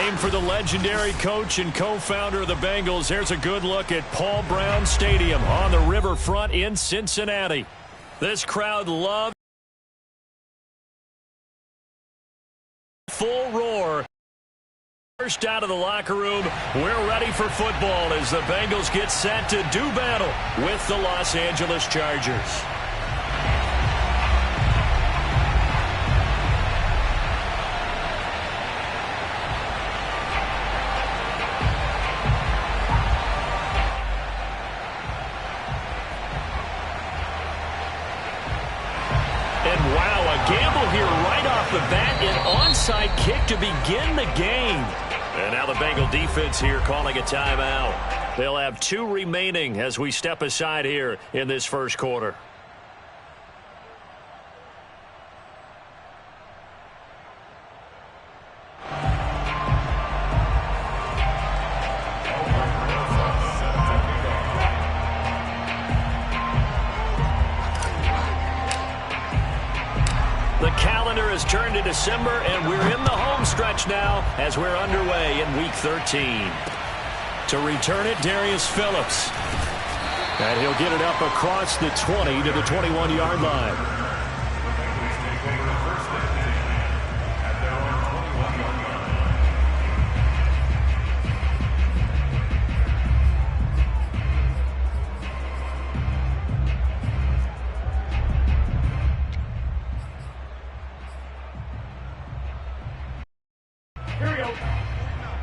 game for the legendary coach and co-founder of the Bengals. Here's a good look at Paul Brown Stadium on the riverfront in Cincinnati. This crowd loves full roar. First out of the locker room, we're ready for football as the Bengals get set to do battle with the Los Angeles Chargers. And wow, a gamble here right off the bat, an onside kick to begin the game. And now the Bengal defense here calling a timeout. They'll have 2 remaining as we step aside here in this first quarter. The calendar has turned to December, and we're in the home stretch now as we're underway in Week 13. To return it, Darius Phillips. And he'll get it up across the 20 to the 21-yard line. Here we go.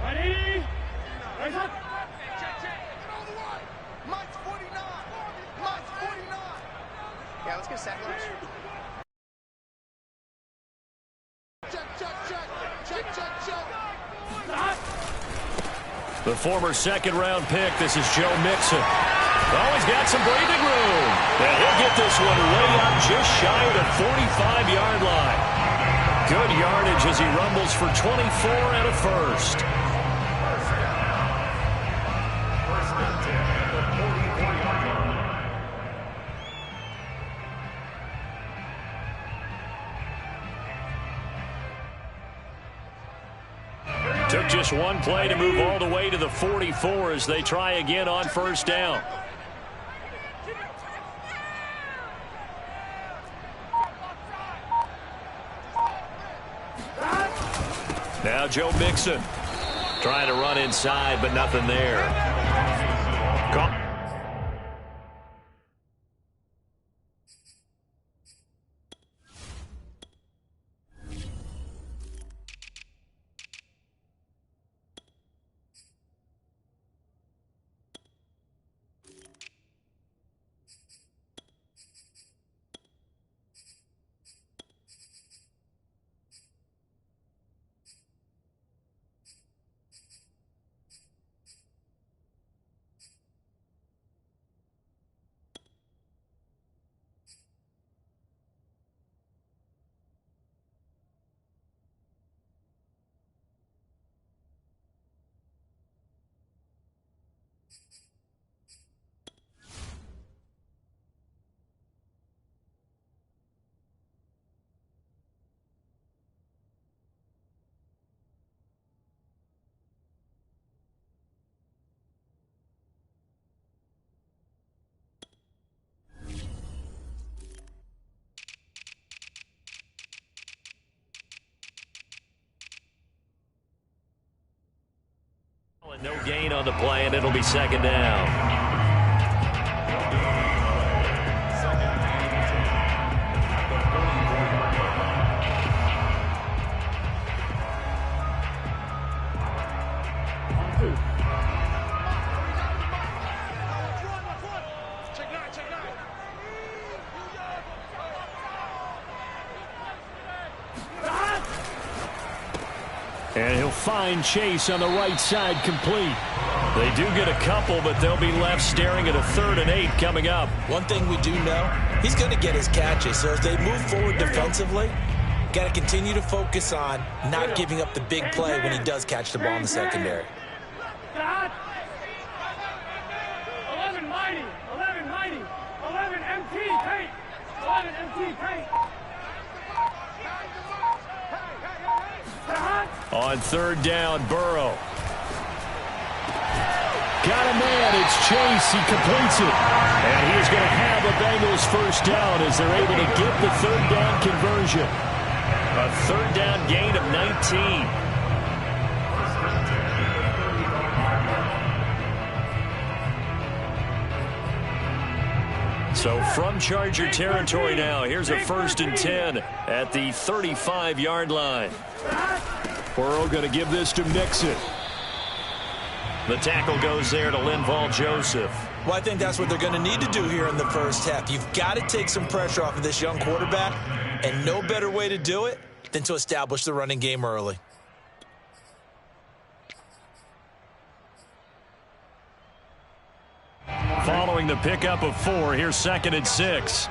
Ready? Raise up. Check, check. Get on the line. Mike's 49. Mike's 49. Yeah, let's get a sack lunch. Check, check, check. Check, check, check. The former second-round pick, this is Joe Mixon. Oh, he's got some breathing room. And he'll get this one way up just shy of the 45-yard line. Good yardage as he rumbles for 24 and a first. Took just one play to move all the way to the 44 as they try again on first down. Now Joe Mixon trying to run inside, but nothing there. No gain on the play, and it'll be second down. And he'll find Chase on the right side complete. They do get a couple, but they'll be left staring at a 3rd and 8 coming up. One thing we do know, he's going to get his catches. So as they move forward defensively, got to continue to focus on not giving up the big play when he does catch the ball in the secondary. 11 mighty, 11 mighty, 11 MT paint, 11 MT paint. On third down, Burrow. Got a man. It's Chase. He completes it. And he is going to have a Bengals first down as they're able to get the third down conversion. A third down gain of 19. So from Charger territory now, here's a 1st and 10 at the 35-yard line. Burrow going to give this to Mixon. The tackle goes there to Linval Joseph. Well, I think that's what they're going to need to do here in the first half. You've got to take some pressure off of this young quarterback, and no better way to do it than to establish the running game early. Following the pickup of 4, here's 2nd and 6.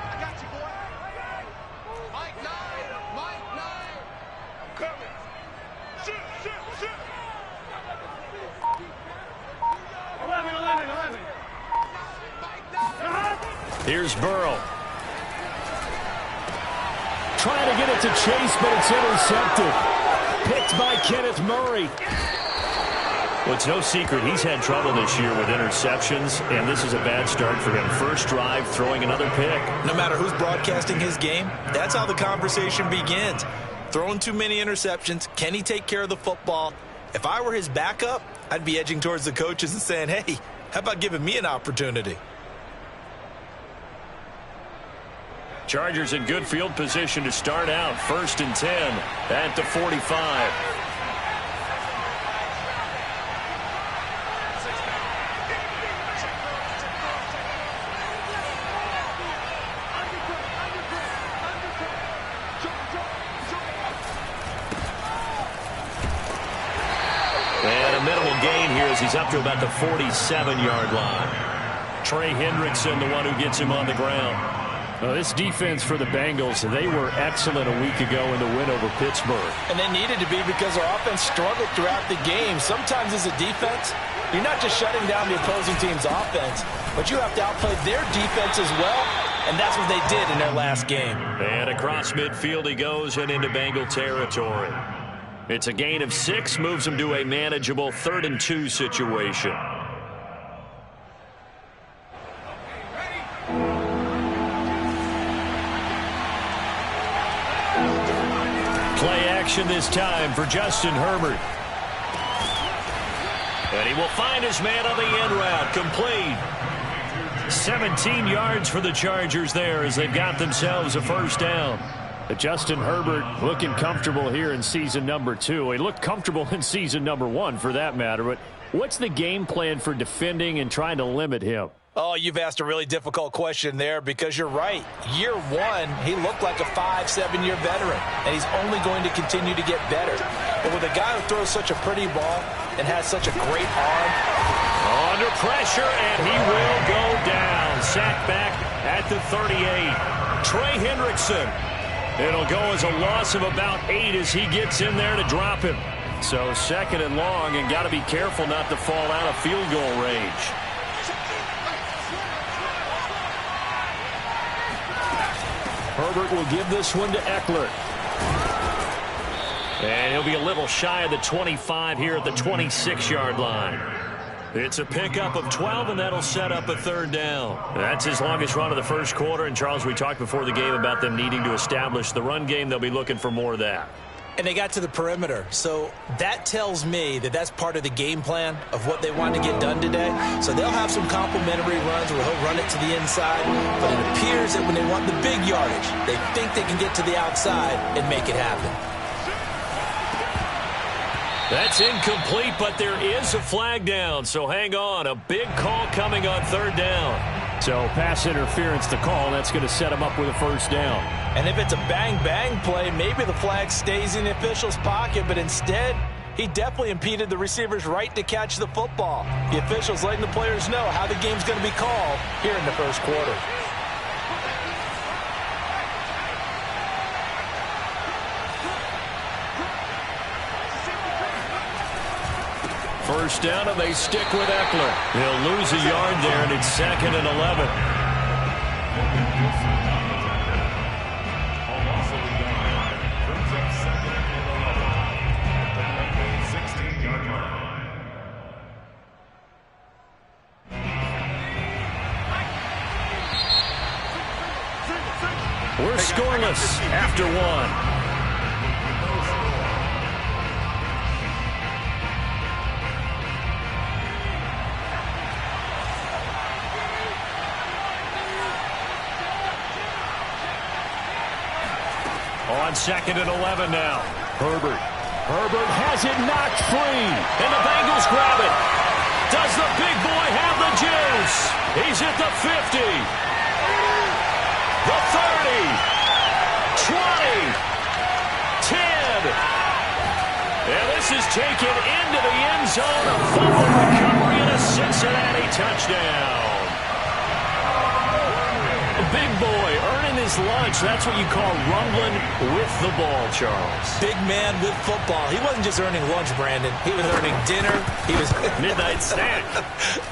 Here's Burrow. Trying to get it to Chase, but it's intercepted. Picked by Kenneth Murray. Well, it's no secret he's had trouble this year with interceptions, and this is a bad start for him. First drive, throwing another pick. No matter who's broadcasting his game, that's how the conversation begins. Throwing too many interceptions, can he take care of the football? If I were his backup, I'd be edging towards the coaches and saying, hey, how about giving me an opportunity? Chargers in good field position to start out. 1st and 10 at the 45. And a minimal gain here as he's up to about the 47-yard line. Trey Hendrickson, the one who gets him on the ground. This defense for the Bengals, they were excellent a week ago in the win over Pittsburgh. And they needed to be because their offense struggled throughout the game. Sometimes as a defense, you're not just shutting down the opposing team's offense, but you have to outplay their defense as well, and that's what they did in their last game. And across midfield he goes and into Bengal territory. It's a gain of 6, moves him to a manageable 3rd and 2 situation. Play action this time for Justin Herbert. And he will find his man on the end route. Complete. 17 yards for the Chargers there as they've got themselves a first down. Justin Herbert looking comfortable here in season number 2. He looked comfortable in season number 1 for that matter. But what's the game plan for defending and trying to limit him? Oh, you've asked a really difficult question there because you're right. Year 1, he looked like a 5-7-year veteran, and he's only going to continue to get better. But with a guy who throws such a pretty ball and has such a great arm. Under pressure, and he will go down. Sacked back at the 38. Trey Hendrickson. It'll go as a loss of about 8 as he gets in there to drop him. So 2nd and long, and got to be careful not to fall out of field goal range. Herbert will give this one to Eckler. And he'll be a little shy of the 25 here at the 26-yard line. It's a pickup of 12, and that'll set up a 3rd down. That's his longest run of the first quarter. And, Charles, we talked before the game about them needing to establish the run game. They'll be looking for more of that. And they got to the perimeter. So that tells me that that's part of the game plan of what they want to get done today. So they'll have some complimentary runs where he'll run it to the inside. But it appears that when they want the big yardage, they think they can get to the outside and make it happen. That's incomplete, but there is a flag down. So hang on. A big call coming on 3rd down. So pass interference to call. That's going to set him up with a first down. And if it's a bang-bang play, maybe the flag stays in the official's pocket, but instead, he definitely impeded the receiver's right to catch the football. The official's letting the players know how the game's going to be called here in the first quarter. First down, and they stick with Eckler. He'll lose a yard there, and it's 2nd and 11. We're scoreless after one. On 2nd and 11 now. Herbert has it knocked free. And the Bengals grab it. Does the big boy have the juice? He's at the 50. The 30. 20. 10. And this is taken into the end zone. A fumble recovery and a Cincinnati touchdown. Big boy earning his lunch. That's what you call rumbling with the ball, Charles. Big man with football. He wasn't just earning lunch, Brandon. He was earning dinner. He was midnight snack.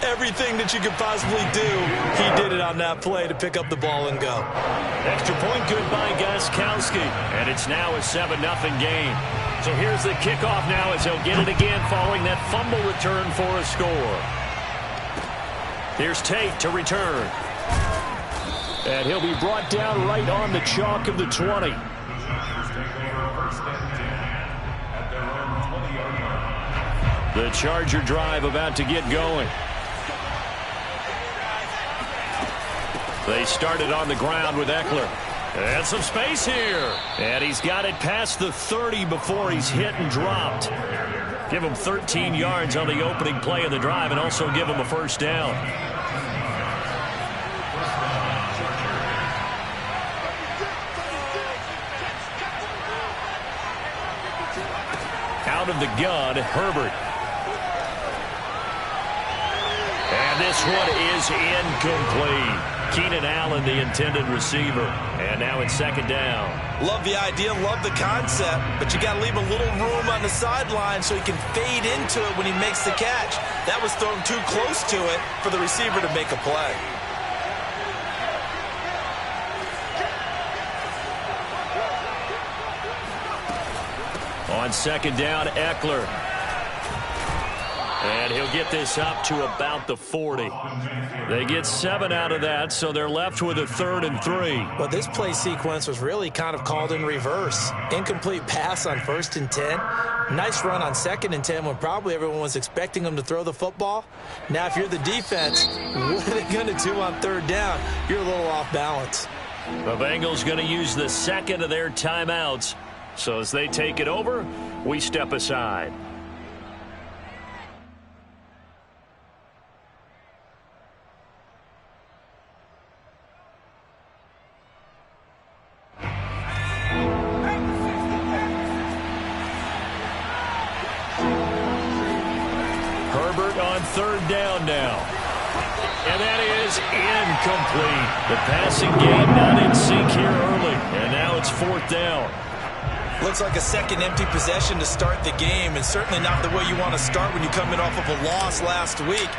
Everything that you could possibly do, he did it on that play to pick up the ball and go. Extra point good by Gostkowski. And it's now a 7-0 game. So here's the kickoff now as he'll get it again following that fumble return for a score. Here's Tate to return. And he'll be brought down right on the chalk of the 20. The Charger drive about to get going. They started on the ground with Eckler. And some space here. And he's got it past the 30 before he's hit and dropped. Give him 13 yards on the opening play of the drive and also give him a first down. Out of the gun, Herbert. And this one is incomplete. Keenan Allen, the intended receiver. And now it's 2nd down. Love the idea, love the concept, but you got to leave a little room on the sideline so he can fade into it when he makes the catch. That was thrown too close to it for the receiver to make a play. On 2nd down, Eckler. And he'll get this up to about the 40. They get 7 out of that, so they're left with a 3rd and 3. Well, this play sequence was really kind of called in reverse. Incomplete pass on 1st and 10. Nice run on 2nd and 10 when probably everyone was expecting him to throw the football. Now, if you're the defense, what are they going to do on 3rd down? You're a little off balance. The Bengals going to use the 2nd of their timeouts. So as they take it over, we step aside. Herbert on 3rd down now. And that is incomplete. The passing game not in sync here early. And now it's 4th down. Looks like a second empty possession to start the game, and certainly not the way you want to start when you come in off of a loss last week.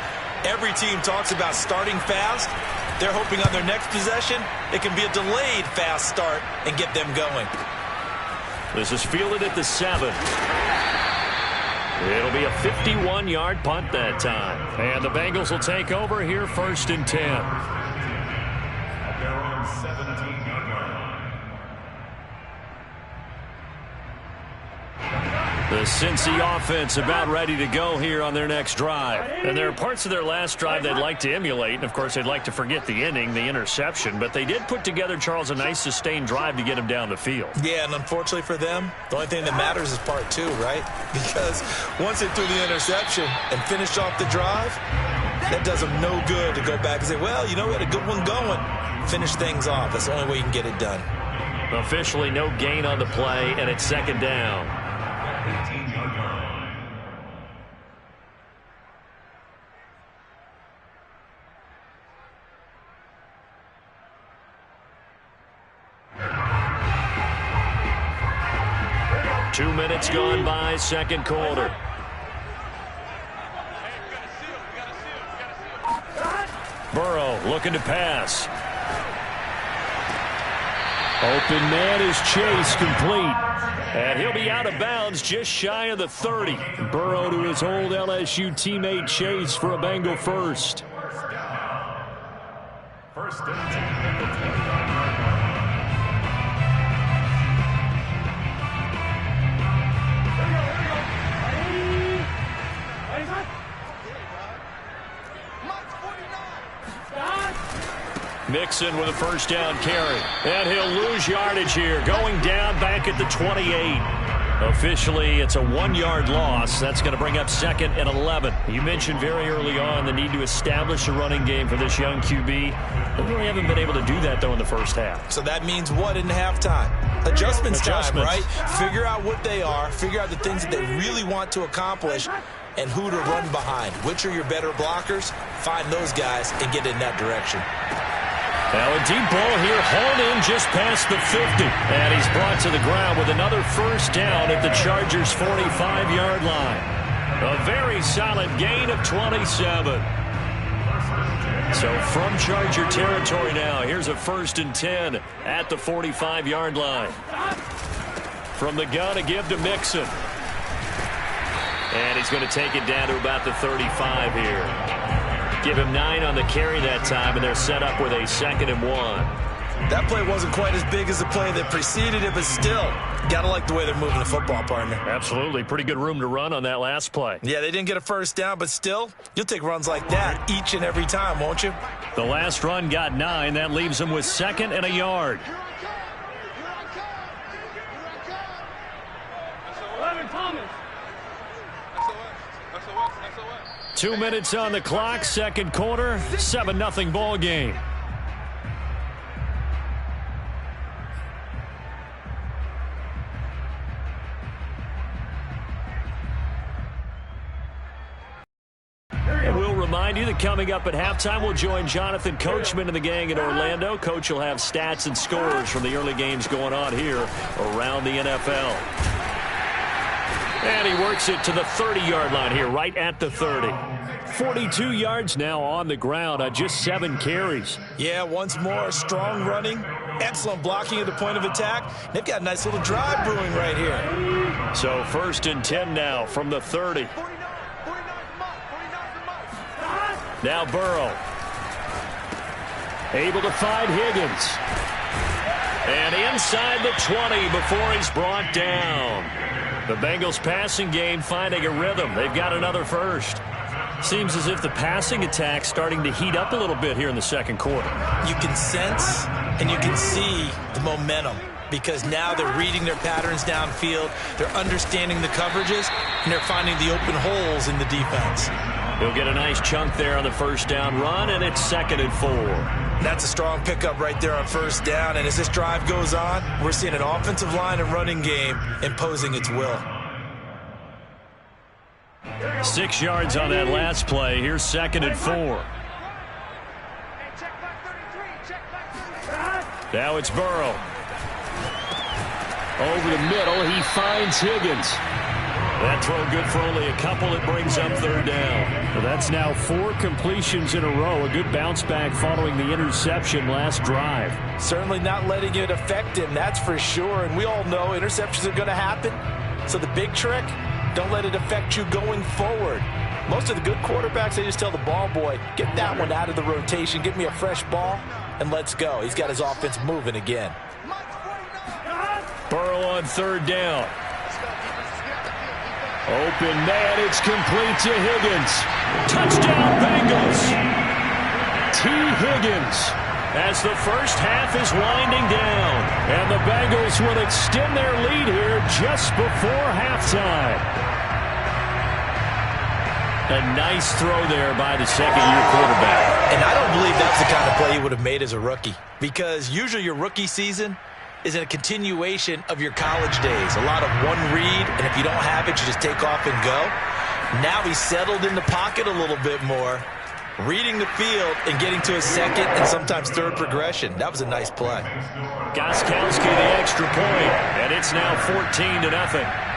Every team talks about starting fast. They're hoping on their next possession it can be a delayed fast start and get them going. This is fielded at the 7. It'll be a 51-yard punt that time. And the Bengals will take over here 1st and 10. At their own 17-yard line. The Cincy offense about ready to go here on their next drive. And there are parts of their last drive they'd like to emulate. And, of course, they'd like to forget the ending, the interception. But they did put together, Charles, a nice sustained drive to get him down the field. Yeah, and unfortunately for them, the only thing that matters is part 2, right? Because once they threw the interception and finished off the drive, that does them no good to go back and say, well, you know, we had a good one going. Finish things off. That's the only way you can get it done. Officially no gain on the play, and it's 2nd down. 18-yard line. Two minutes gone by, 2nd quarter. Burrow looking to pass. Open man is Chase, complete. And he'll be out of bounds just shy of the 30. Burrow to his old LSU teammate Chase for a Bengal first. First and 10. Mixon with a first down carry. And he'll lose yardage here. Going down back at the 28. Officially, it's a 1-yard loss. That's going to bring up 2nd and 11. You mentioned very early on the need to establish a running game for this young QB. They really haven't been able to do that, though, in the first half. So that means what in halftime? Adjustments time, right? Figure out what they are. Figure out the things that they really want to accomplish and who to run behind. Which are your better blockers? Find those guys and get in that direction. Now a deep ball here, hauled in just past the 50. And he's brought to the ground with another first down at the Chargers' 45-yard line. A very solid gain of 27. So from Charger territory now, here's a 1st and 10 at the 45-yard line. From the gun, a give to Mixon. And he's going to take it down to about the 35 here. Give him 9 on the carry that time, and they're set up with a 2nd and 1. That play wasn't quite as big as the play that preceded it, but still, got to like the way they're moving the football, partner. Absolutely. Pretty good room to run on that last play. Yeah, they didn't get a first down, but still, you'll take runs like that each and every time, won't you? The last run got 9. That leaves them with 2nd and a yard. 2 minutes on the clock, second quarter, 7-0 ball game. And we'll remind you that coming up at halftime, we'll join Jonathan Coachman and the gang in Orlando. Coach will have stats and scores from the early games going on here around the NFL. And he works it to the 30-yard line here, right at the 30. 42 yards now on the ground on just 7 carries. Yeah, once more, strong running, excellent blocking at the point of attack. They've got a nice little drive brewing right here. So 1st and 10 now from the 30. Now Burrow. Able to find Higgins. And inside the 20 before he's brought down. The Bengals passing game finding a rhythm. They've got another first. Seems as if the passing attack's starting to heat up a little bit here in the second quarter. You can sense and you can see the momentum because now they're reading their patterns downfield, they're understanding the coverages, and they're finding the open holes in the defense. He'll get a nice chunk there on the first down run, and it's 2nd and 4. That's a strong pickup right there on first down, and as this drive goes on, we're seeing an offensive line and running game imposing its will. 6 yards on that last play. Here's 2nd and 4. Now it's Burrow. Over the middle, he finds Higgins. That throw good for only a couple. It brings up 3rd down. Well, that's now 4 completions in a row. A good bounce back following the interception last drive. Certainly not letting it affect him, that's for sure. And we all know interceptions are going to happen. So the big trick, don't let it affect you going forward. Most of the good quarterbacks, they just tell the ball boy, get that one out of the rotation, get me a fresh ball, and let's go. He's got his offense moving again. Burrow on 3rd down. Open man, it's complete to Higgins. Touchdown Bengals. T. Higgins as the first half is winding down. And the Bengals will extend their lead here just before halftime. A nice throw there by the second-year quarterback. And I don't believe that's the kind of play he would have made as a rookie. Because usually your rookie season is a continuation of your college days. A lot of one read, and if you don't have it, you just take off and go. Now he's settled in the pocket a little bit more, reading the field and getting to a second and sometimes third progression. That was a nice play. Gostkowski the extra point, and it's now 14-0.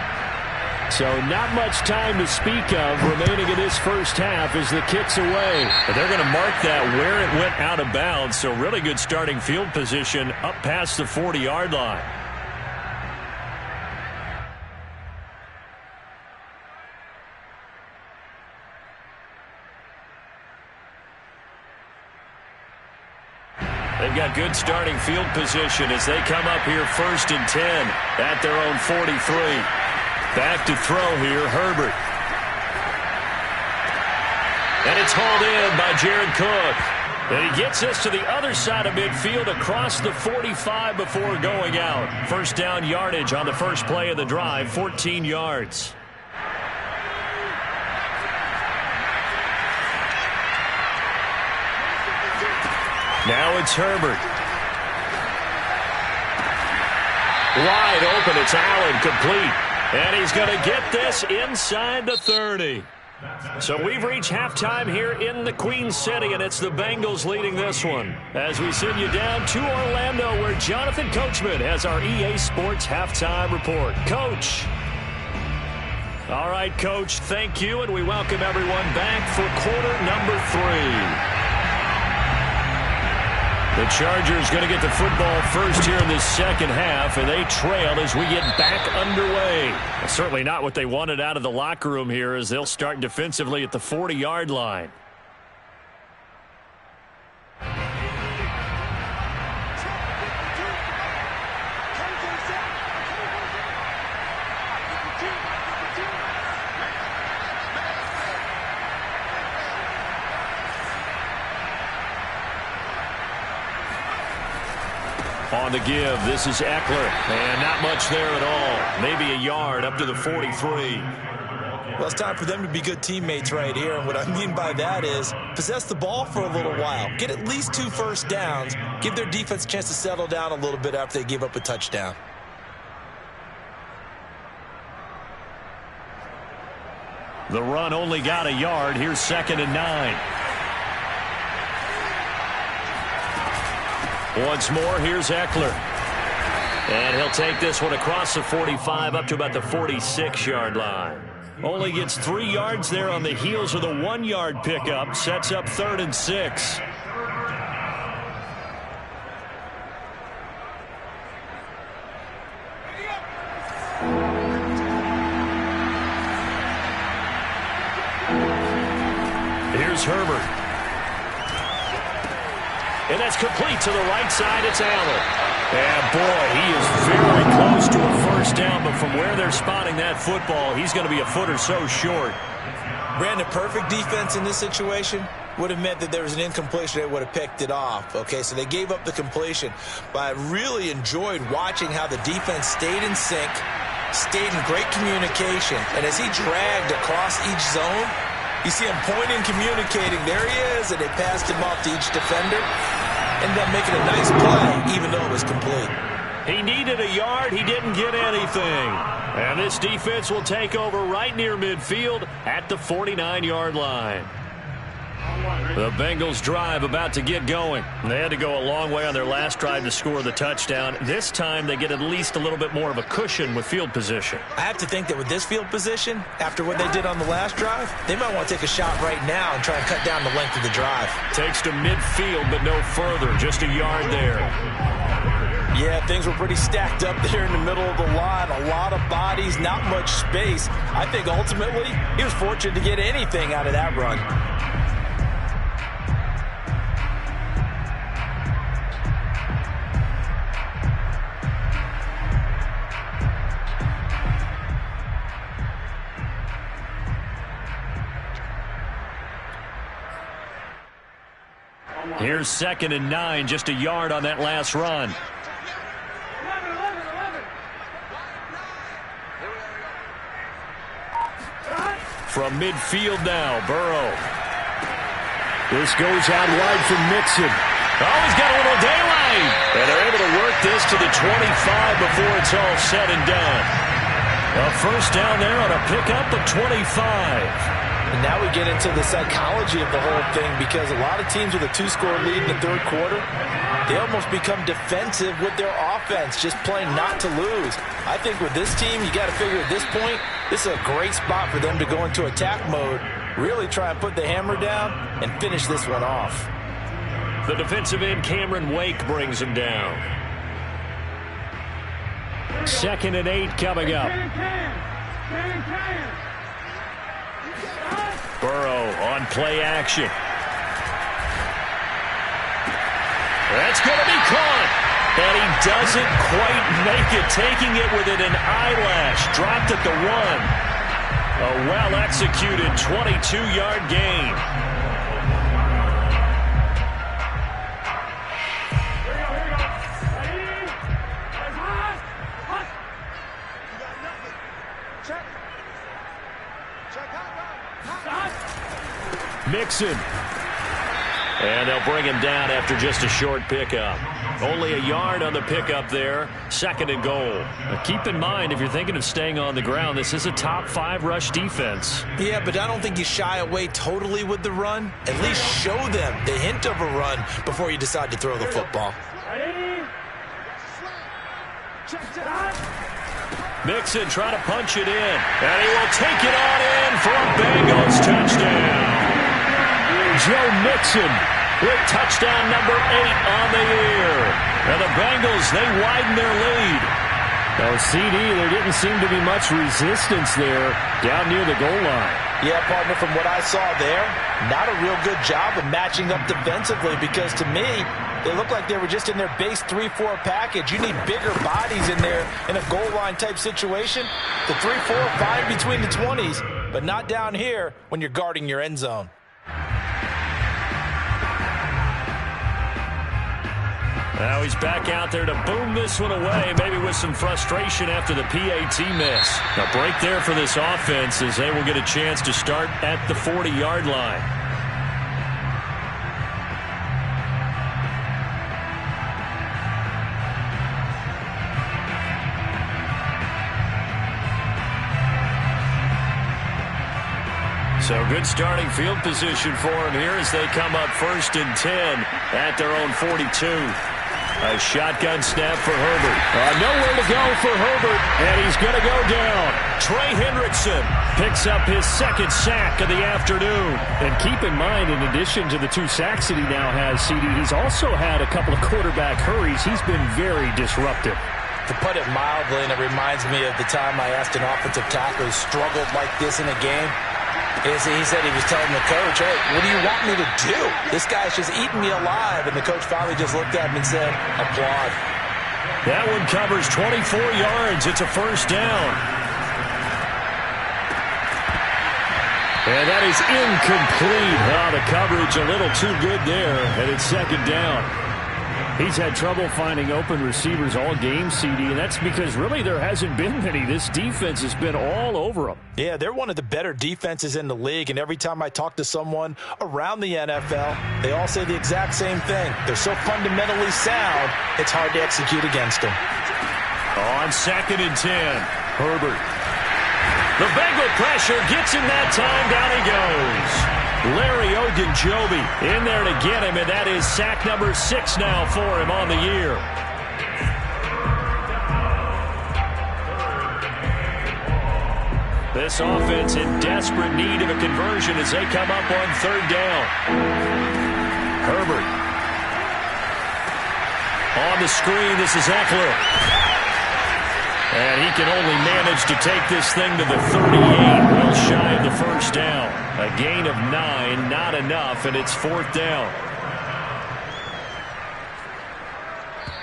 So not much time to speak of remaining in this first half as the kick's away. But they're going to mark that where it went out of bounds. So really good starting field position up past the 40-yard line. They've got good starting field position as they come up here 1st and 10 at their own 43. Back to throw here, Herbert. And it's hauled in by Jared Cook. And he gets us to the other side of midfield across the 45 before going out. First down yardage on the first play of the drive, 14 yards. Now it's Herbert. Wide open, it's Allen, complete. And he's going to get this inside the 30. So we've reached halftime here in the Queen City, and it's the Bengals leading this one. As we send you down to Orlando, where Jonathan Coachman has our EA Sports halftime report. Coach. All right, Coach, thank you, and we welcome everyone back for quarter number 3. The Chargers going to get the football first here in this second half, and they trail as we get back underway. Certainly not what they wanted out of the locker room here, as they'll start defensively at the 40-yard line. On the give, this is Eckler, and not much there at all. Maybe a yard up to the 43. Well, it's time for them to be good teammates right here, and what I mean by that is possess the ball for a little while. Get at least 2 first downs. Give their defense a chance to settle down a little bit after they give up a touchdown. The run only got a yard. Here's 2nd and 9. Once more, here's Eckler. And he'll take this one across the 45 up to about the 46-yard line. Only gets 3 yards there on the heels of the 1-yard pickup. Sets up 3rd and 6. Here's Herbert. And that's complete to the right side. It's Allen. And, boy, he is very close to a first down, but from where they're spotting that football, he's going to be a foot or so short. Brandon, perfect defense in this situation would have meant that there was an incompletion. They would have picked it off. Okay, so they gave up the completion. But I really enjoyed watching how the defense stayed in sync, stayed in great communication. And as he dragged across each zone, you see him pointing, communicating. There he is, and they passed him off to each defender. Ended up making a nice play, even though it was complete. He needed a yard. He didn't get anything. And this defense will take over right near midfield at the 49-yard line. The Bengals drive about to get going. They had to go a long way on their last drive to score the touchdown. This time they get at least a little bit more of a cushion with field position. I have to think that with this field position, after what they did on the last drive, they might want to take a shot right now and try and cut down the length of the drive. Takes to midfield, but no further. Just a yard there. Yeah, things were pretty stacked up there in the middle of the line. A lot of bodies, not much space. I think ultimately he was fortunate to get anything out of that run. Here's 2nd and 9, just a yard on that last run. From midfield now, Burrow. This goes out wide from Mixon. Oh, he's got a little daylight. And they're able to work this to the 25 before it's all said and done. A first down there on a pickup of 25. And now we get into the psychology of the whole thing, because a lot of teams with a 2-score lead in the third quarter, they almost become defensive with their offense, just playing not to lose. I think with this team, you got to figure at this point, this is a great spot for them to go into attack mode, really try and put the hammer down and finish this one off. The defensive end, Cameron Wake, brings him down. 2nd and 8 coming up. Burrow on play action. That's going to be caught. And he doesn't quite make it, taking it within an eyelash. Dropped at the 1. A well-executed 22-yard gain. Mixon. And they'll bring him down after just a short pickup. Only a yard on the pickup there. 2nd and goal. Now keep in mind, if you're thinking of staying on the ground, this is a top 5 rush defense. Yeah, but I don't think you shy away totally with the run. At least show them the hint of a run before you decide to throw the football. Mixon trying to punch it in. And he will take it on in for a Bengals touchdown. Joe Mixon with touchdown number 8 on the year. And the Bengals, they widen their lead. Now, CD, there didn't seem to be much resistance there down near the goal line. Yeah, partner, from what I saw there, not a real good job of matching up defensively because to me, they looked like they were just in their base 3-4 package. You need bigger bodies in there in a goal line type situation. The 3-4, fine between the 20s, but not down here when you're guarding your end zone. Now he's back out there to boom this one away, maybe with some frustration after the PAT miss. A break there for this offense as they will get a chance to start at the 40-yard line. So good starting field position for him here as they come up 1st and 10 at their own 42. A shotgun snap for Herbert. Nowhere to go for Herbert, and he's going to go down. Trey Hendrickson picks up his 2nd sack of the afternoon. And keep in mind, in addition to the 2 sacks that he now has, CD, he's also had a couple of quarterback hurries. He's been very disruptive. To put it mildly, and it reminds me of the time I asked an offensive tackle who struggled like this in a game. He said he was telling the coach, hey, what do you want me to do? This guy's just eating me alive. And the coach finally just looked at him and said, applaud. That one covers 24 yards. It's a 1st down. And that is incomplete. The coverage a little too good there, and it's 2nd down. He's had trouble finding open receivers all game, CD, and that's because really there hasn't been many. This defense has been all over them. Yeah, they're one of the better defenses in the league, and every time I talk to someone around the NFL, they all say the exact same thing. They're so fundamentally sound, it's hard to execute against them. On 2nd and 10, Herbert. The Bengal pressure gets him that time. Down he goes. Larry Ogunjobi in there to get him, and that is sack number 6 now for him on the year. This offense in desperate need of a conversion as they come up on 3rd down. Herbert. On the screen, this is Eckler. And he can only manage to take this thing to the 38, well shy of the 1st down. A gain of 9, not enough, and it's 4th down.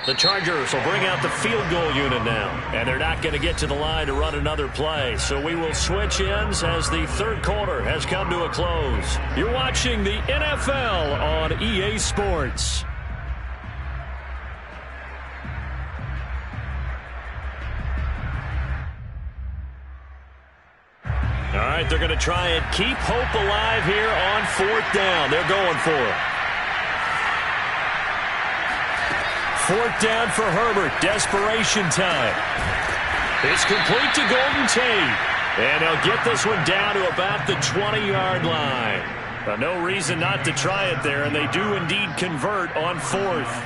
The Chargers will bring out the field goal unit now, and they're not going to get to the line to run another play. So we will switch ends as the 3rd quarter has come to a close. You're watching the NFL on EA Sports. All right, they're going to try and keep hope alive here on 4th down. They're going for it. 4th down for Herbert. Desperation time. It's complete to Golden Tate. And he'll get this one down to about the 20-yard line. Well, no reason not to try it there, and they do indeed convert on 4th.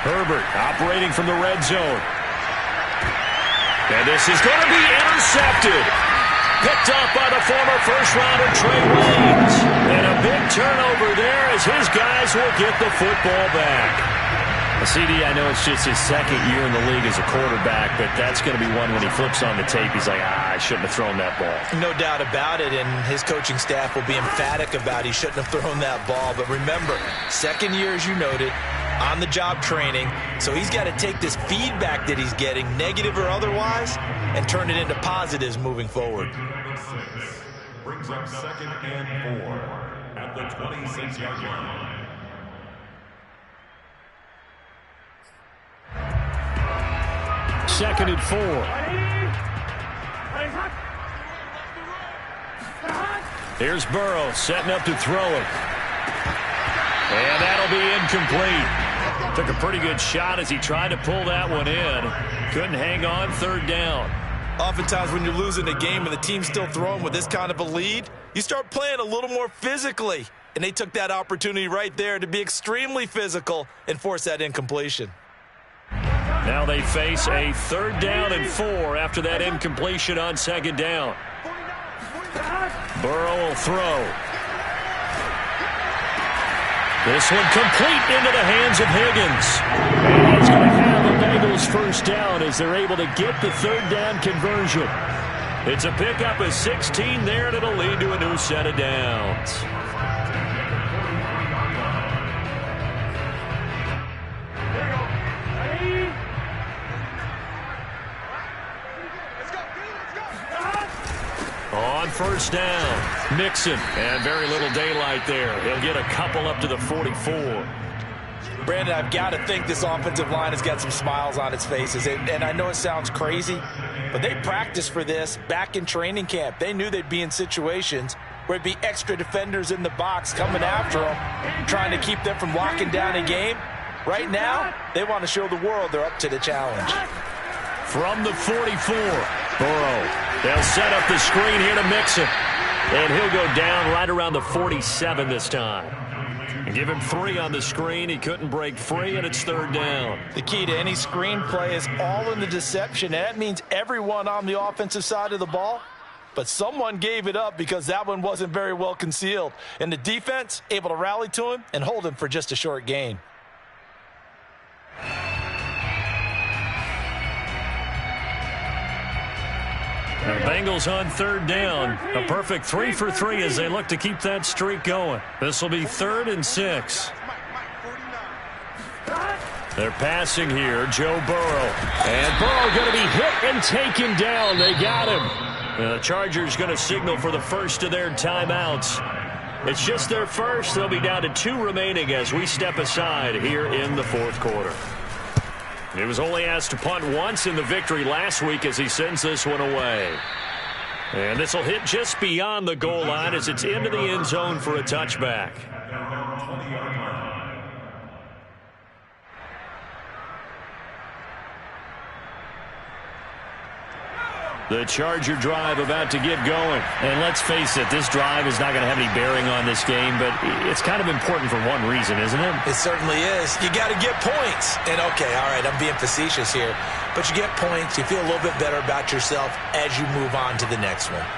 Herbert operating from the red zone. And this is going to be intercepted. Picked up by the former first-rounder Trey Waynes. And a big turnover there as his guys will get the football back. CD, I know it's just his 2nd year in the league as a quarterback, but that's going to be one when he flips on the tape, he's like, I shouldn't have thrown that ball. No doubt about it, and his coaching staff will be emphatic about he shouldn't have thrown that ball. But remember, 2nd year, as you noted, on-the-job training, so he's got to take this feedback that he's getting, negative or otherwise, and turn it into positives moving forward. Brings up 2nd and 4 at the 26-yard line. 2nd and 4. Here's Burrow setting up to throw it. And that'll be incomplete. Took a pretty good shot as he tried to pull that one in. Couldn't hang on, 3rd down. Oftentimes when you're losing a game and the team's still throwing with this kind of a lead, you start playing a little more physically. And they took that opportunity right there to be extremely physical and force that incompletion. Now they face a 3rd down and 4 after that incompletion on 2nd down. Burrow will throw. This one complete into the hands of Higgins. And he's going to have the Bengals 1st down as they're able to get the 3rd down conversion. It's a pickup of 16 there, and it'll lead to a new set of downs. On 1st down, Mixon, and very little daylight there. He'll get a couple up to the 44. Brandon, I've got to think this offensive line has got some smiles on its faces. And I know it sounds crazy, but they practiced for this back in training camp. They knew they'd be in situations where it'd be extra defenders in the box coming after them, trying to keep them from locking down a game. Right now, they want to show the world they're up to the challenge. From the 44, Burrow. They'll set up the screen here to Mixon. And he'll go down right around the 47 this time. And give him 3 on the screen. He couldn't break free, and it's 3rd down. The key to any screen play is all in the deception. And that means everyone on the offensive side of the ball. But someone gave it up because that one wasn't very well concealed. And the defense able to rally to him and hold him for just a short gain. The Bengals on 3rd down. A perfect 3 for 3 as they look to keep that streak going. This will be 3rd and 6. They're passing here, Joe Burrow. And Burrow going to be hit and taken down. They got him. The Chargers going to signal for the first of their timeouts. It's just their first. They'll be down to 2 remaining as we step aside here in the 4th quarter. He was only asked to punt once in the victory last week as he sends this one away. And this will hit just beyond the goal line as it's into the end zone for a touchback. The Charger drive about to get going. And let's face it, this drive is not going to have any bearing on this game, but it's kind of important for one reason, isn't it? It certainly is. You got to get points. And, okay, all right, I'm being facetious here. But you get points, you feel a little bit better about yourself as you move on to the next one.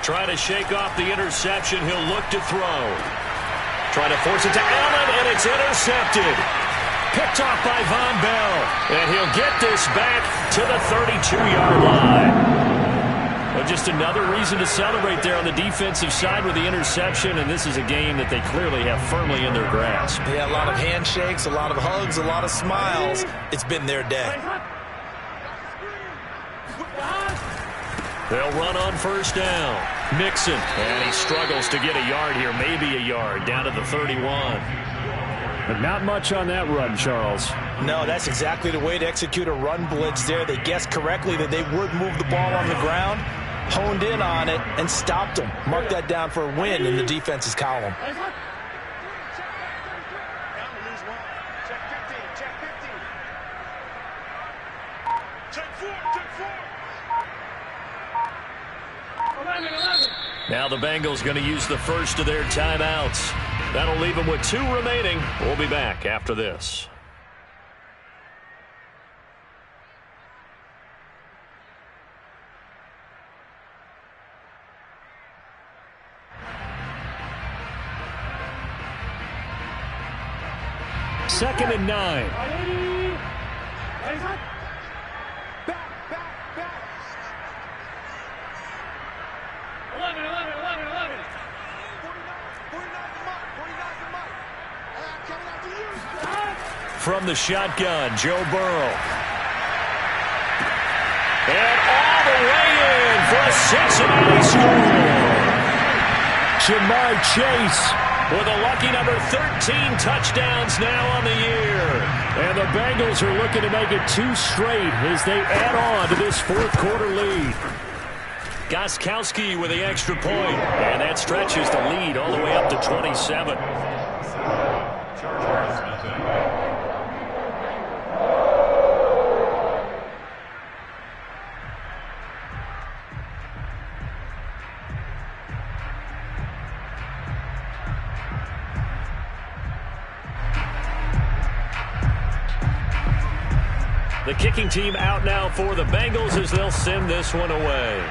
Trying to shake off the interception. He'll look to throw. Trying to force it to Allen, and it's intercepted. Picked off by Von Bell. And he'll get this back to the 32-yard line. Well, just another reason to celebrate there on the defensive side with the interception. And this is a game that they clearly have firmly in their grasp. Yeah, a lot of handshakes, a lot of hugs, a lot of smiles. It's been their day. They'll run on 1st down. Mixon. And he struggles to get a yard here. Maybe a yard down to the 31. But not much on that run, Charles. No, that's exactly the way to execute a run blitz there. They guessed correctly that they would move the ball on the ground, honed in on it, and stopped them. Mark that down for a win in the defense's column. Now the Bengals going to use the first of their timeouts. That'll leave them with 2 remaining. We'll be back after this. Second and 9. From the shotgun, Joe Burrow. And all the way in for a Cincinnati score. Jamar Chase with a lucky number 13 touchdowns now on the year. And the Bengals are looking to make it 2 straight as they add on to this fourth-quarter lead. Gostkowski with the extra point, and that stretches the lead all the way up to 27. The kicking team out now for the Bengals as they'll send this one away.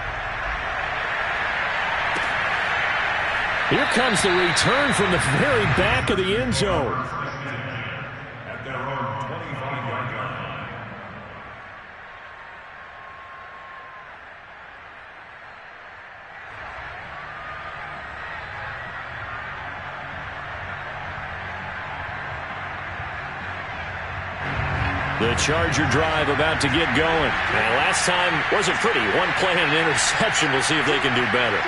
Here comes the return from the very back of the end zone. At their own 25-yard line. The Charger drive about to get going. And last time wasn't pretty. One play and an interception. We'll see if they can do better.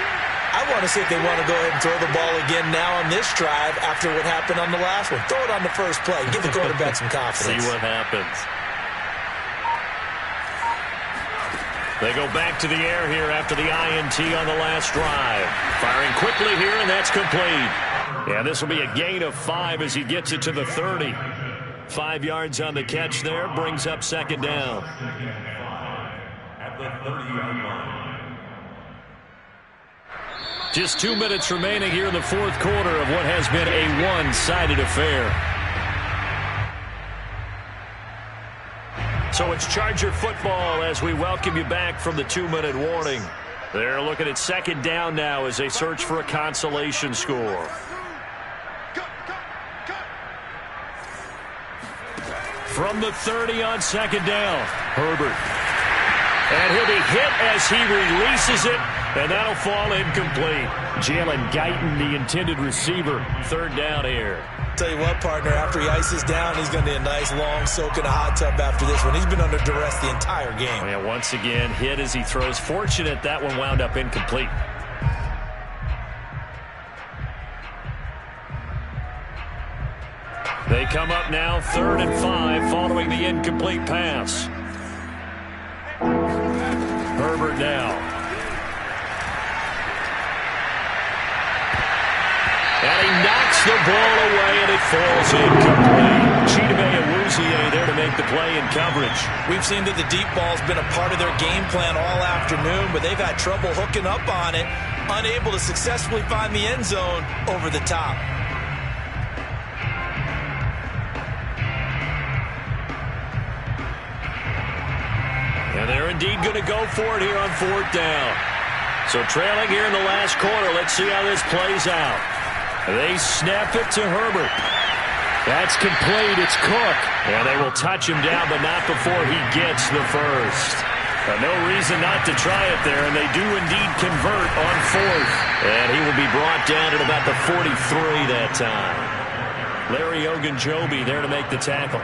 I want to see if they want to go ahead and throw the ball again now on this drive after what happened on the last one. Throw it on the first play. Give the quarterback some confidence. See what happens. They go back to the air here after the INT on the last drive. Firing quickly here, and that's complete. Yeah, this will be a gain of 5 as he gets it to the 30. 5 yards on the catch there, brings up second down. At the 30-yard line. Just 2 minutes remaining here in the fourth quarter of what has been a one-sided affair. So it's Charger football as we welcome you back from the 2-minute warning. They're looking at second down now as they search for a consolation score. From the 30 on second down, Herbert. And he'll be hit as he releases it, and that'll fall incomplete. Jalen Guyton, the intended receiver, third down here. Tell you what, partner, after he ices down, he's going to need a nice long soak in a hot tub after this one. He's been under duress the entire game. Yeah, once again, hit as he throws. Fortunate that one wound up incomplete. They come up now 3rd and 5 following the incomplete pass. Herbert now. And he knocks the ball away, and it falls incomplete. Chidobe Awuzie there to make the play in coverage. We've seen that the deep ball's been a part of their game plan all afternoon, but they've had trouble hooking up on it, unable to successfully find the end zone over the top. And they're indeed going to go for it here on 4th down. So trailing here in the last quarter, let's see how this plays out. They snap it to Herbert. That's complete. It's Cook. And they will touch him down, but not before he gets the first. No reason not to try it there, and they do indeed convert on 4th. And he will be brought down at about the 43 that time. Larry Ogunjobi there to make the tackle.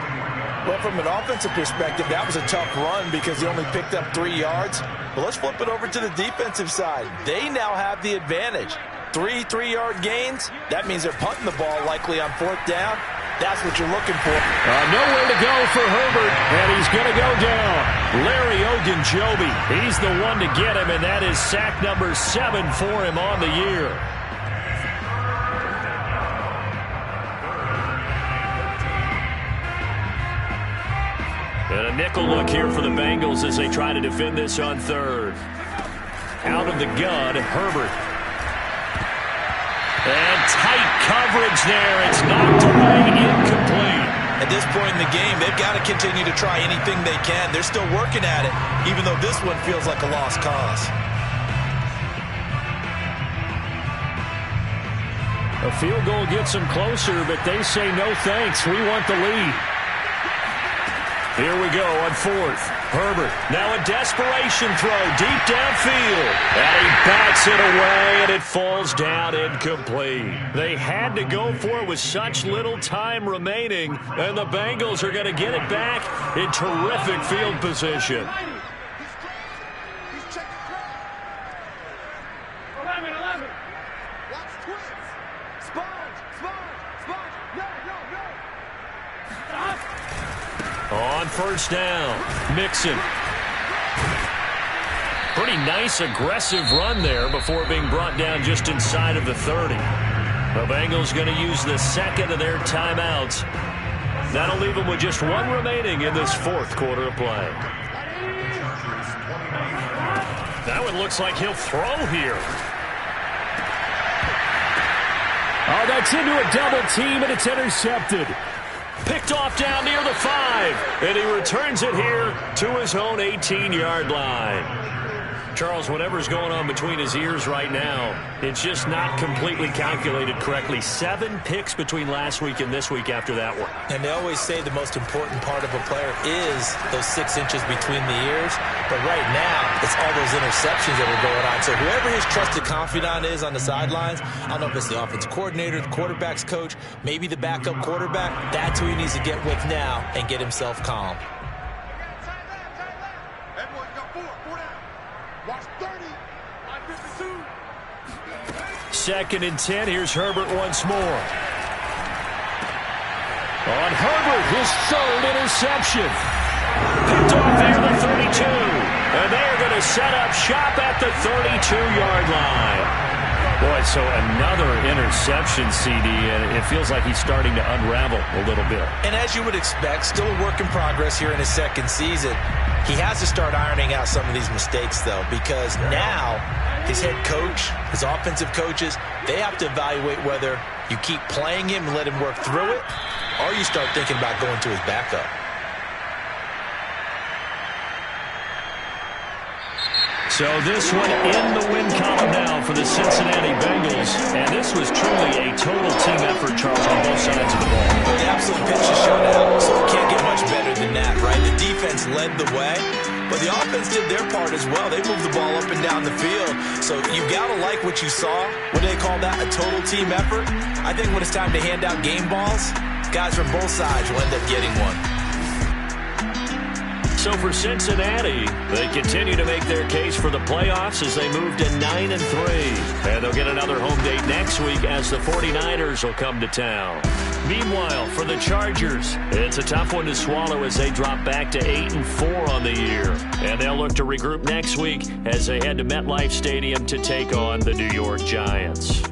Well, from an offensive perspective, that was a tough run because he only picked up 3 yards. But let's flip it over to the defensive side. They now have the advantage. 3 3-yard gains. That means they're punting the ball likely on 4th down. That's what you're looking for. Nowhere to go for Herbert, and he's going to go down. Larry Ogunjobi, he's the one to get him, and that is sack number 7 for him on the year. And a nickel look here for the Bengals as they try to defend this on 3rd. Out of the gun, Herbert. And tight coverage there. It's knocked away, incomplete. At this point in the game, they've got to continue to try anything they can. They're still working at it, even though this one feels like a lost cause. A field goal gets them closer, but they say no thanks. We want the lead. Here we go on 4th. Herbert, now a desperation throw deep downfield. And he bats it away, and it falls down incomplete. They had to go for it with such little time remaining, and the Bengals are going to get it back in terrific field position. 11. Watch twins. Sponge. first down. Mixon. Pretty nice, aggressive run there before being brought down just inside of the 30. The Bengals going to use the second of their timeouts. That'll leave them with just one remaining in this fourth quarter of play. That one looks like he'll throw here. Oh, that's into a double team, and it's intercepted. Picked off down near the 5, and he returns it here to his own 18-yard line. Charles, whatever's going on between his ears right now, it's just not completely calculated correctly. 7 picks between last week and this week after that one. And they always say the most important part of a player is those 6 inches between the ears. But right now, it's all those interceptions that are going on. So whoever his trusted confidant is on the sidelines, I don't know if it's the offensive coordinator, the quarterback's coach, maybe the backup quarterback, that's who he needs to get with now and get himself calm. Second and 10. Here's Herbert once more. On Herbert, his third interception. Picked off there at the 32. And they're going to set up shop at the 32-yard line. Boy, so another interception, CD, and it feels like he's starting to unravel a little bit. And as you would expect, still a work in progress here in his second season. He has to start ironing out some of these mistakes, though, because now his head coach, his offensive coaches, they have to evaluate whether you keep playing him and let him work through it, or you start thinking about going to his backup. So this one in the win column now for the Cincinnati Bengals. And this was truly a total team effort, Charles, on both sides of the ball. Well, the absolute pitch is shut out, so it can't get much better than that, right? The defense led the way, but the offense did their part as well. They moved the ball up and down the field. So you've got to like what you saw. What do they call that? A total team effort? I think when it's time to hand out game balls, guys from both sides will end up getting one. So for Cincinnati, they continue to make their case for the playoffs as they move to 9-3. And they'll get another home date next week as the 49ers will come to town. Meanwhile, for the Chargers, it's a tough one to swallow as they drop back to 8-4 on the year. And they'll look to regroup next week as they head to MetLife Stadium to take on the New York Giants.